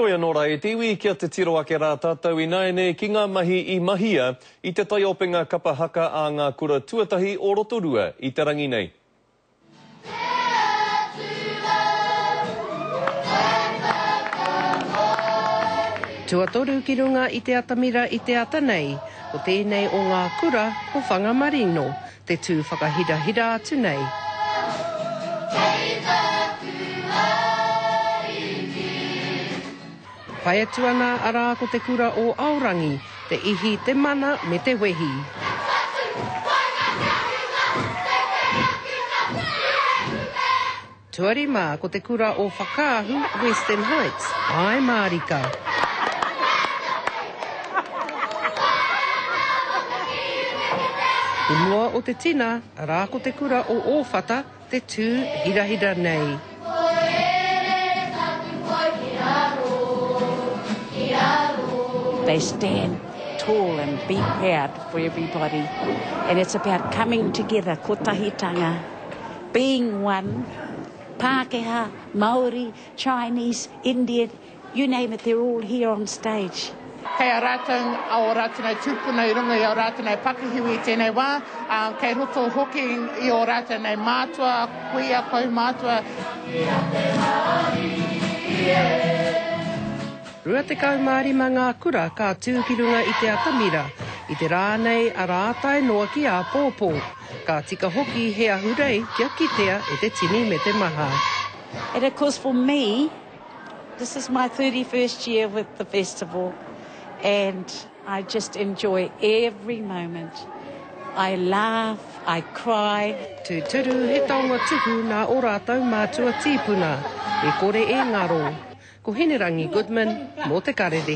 Toi anō rai, te iwi kia te tiro ake rā tātou I naene ki ngā mahi I mahia I te tai openga kapahaka a ngā kura tuatahi o Rotorua I te rangi nei. Tuatoru ki runga I te atamira I te ata nei, o tēnei o ngā kura o Whangamarino, te tū whakahirahira atu nei. Whai atu ana arā ko te kura o Aorangi, te ihi, te mana me te wehi. Tuari mā ko te kura o Whakaahu, Western Heights, ai Mārika. I mua o te tina, arā ko te kura o Ōwhata, te tū hirahira nei. They stand tall and be proud for everybody. And it's about coming together, kotahitanga, being one, Pākehā, Māori, Chinese, Indian, you name it, they're all here on stage. Kei a rātou o rātou tūpuna I runga I o rātou pakihiwi I tēnei wā, kei roto hoki I o rātou mātua, kuia, kaumātua. Rua te kaumāri mā ngā kura ka tūkirunga I te atamira, I te rānei a rātai noa ki a pōpō, ka tika hoki he ahurei kia kitea e te tini me te maha. And of course for me, this is my 31st year with the festival, and I just enjoy every moment. I laugh, I cry. Tūturu he taonga tuku nā o rātou mātua tīpuna, e kore e ngaro. Ko Hinerangi Goodman, mō te karere.